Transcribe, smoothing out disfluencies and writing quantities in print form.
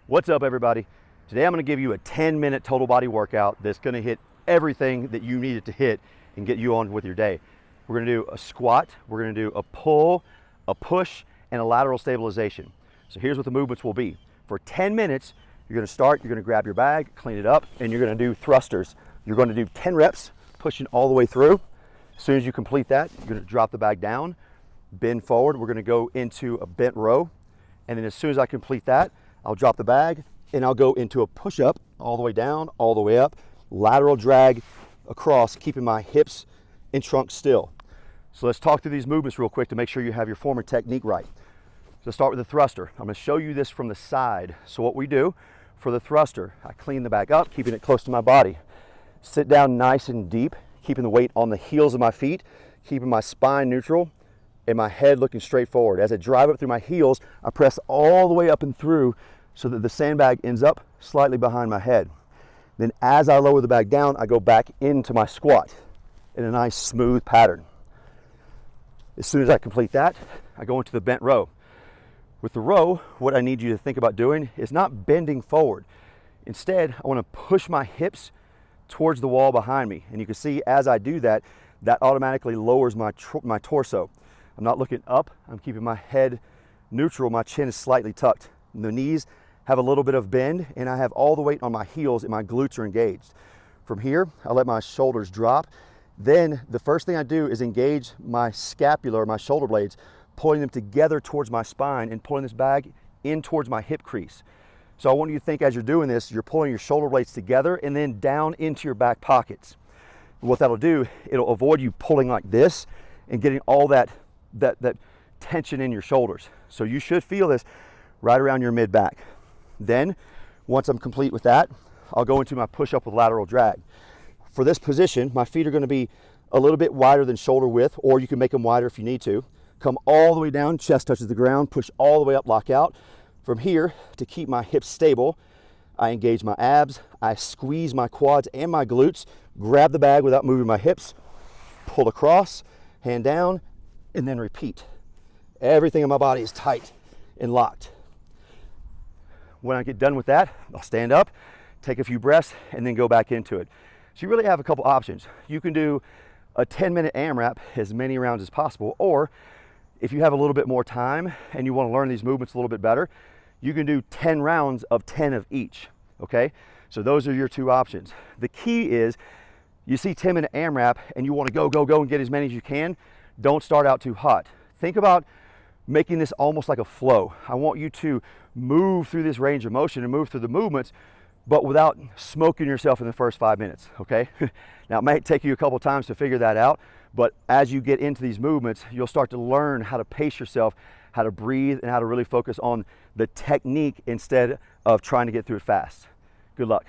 What's up, everybody? Today I'm going to give you a 10-minute total body workout that's going to hit everything that you need it to hit and get you on with your day. We're going to do a squat, we're going to do a pull, a push, and a lateral stabilization. So here's what the movements will be. For 10 minutes, you're going to start, you're going to grab your bag, clean it up, and you're going to do thrusters. You're going to do 10 reps, pushing all the way through. As soon as you complete that, you're going to drop the bag down, bend forward. We're going to go into a bent row. And then as soon as I complete that, I'll drop the bag and I'll go into a push-up all the way down, all the way up, lateral drag across, keeping my hips and trunk still. So let's talk through these movements real quick to make sure you have your form and technique right. So let's start with the thruster. I'm going to show you this from the side. So what we do for the thruster, I clean the bag up, keeping it close to my body. Sit down nice and deep, keeping the weight on the heels of my feet, keeping my spine neutral and my head looking straight forward. As I drive up through my heels, I press all the way up and through so that the sandbag ends up slightly behind my head. Then as I lower the bag down, I go back into my squat in a nice smooth pattern. As soon as I complete that, I go into the bent row. With the row, what I need you to think about doing is not bending forward. Instead, I want to push my hips towards the wall behind me. And you can see as I do that, that automatically lowers my torso. I'm not looking up, I'm keeping my head neutral, my chin is slightly tucked. The knees have a little bit of bend and I have all the weight on my heels and my glutes are engaged. From here, I let my shoulders drop. Then the first thing I do is engage my scapula, my shoulder blades, pulling them together towards my spine and pulling this bag in towards my hip crease. So I want you to think as you're doing this, you're pulling your shoulder blades together and then down into your back pockets. And what that'll do, it'll avoid you pulling like this and getting all that tension in your shoulders. So you should feel this right around your mid back. Then once I'm complete with that, I'll go into my push-up with lateral drag. For this position, my feet are going to be a little bit wider than shoulder width, or you can make them wider if you need to. Come all the way down, chest touches the ground, push all the way up, lock out. From here, to keep my hips stable, I engage my abs, I squeeze my quads and my glutes, grab the bag without moving my hips, pull across, hand down, and then repeat. Everything in my body is tight and locked. When I get done with that, I'll stand up, take a few breaths, and then go back into it. So you really have a couple options. You can do a 10-minute AMRAP, as many rounds as possible, or if you have a little bit more time and you want to learn these movements a little bit better, you can do 10 rounds of 10 of each, okay? So those are your two options. The key is you see 10-minute AMRAP and you want to go and get as many as you can. Don't start out too hot. Think about making this almost like a flow. I want you to move through this range of motion and move through the movements, but without smoking yourself in the first 5 minutes, okay? Now, it might take you a couple times to figure that out, but as you get into these movements, you'll start to learn how to pace yourself, how to breathe, and how to really focus on the technique instead of trying to get through it fast. Good luck.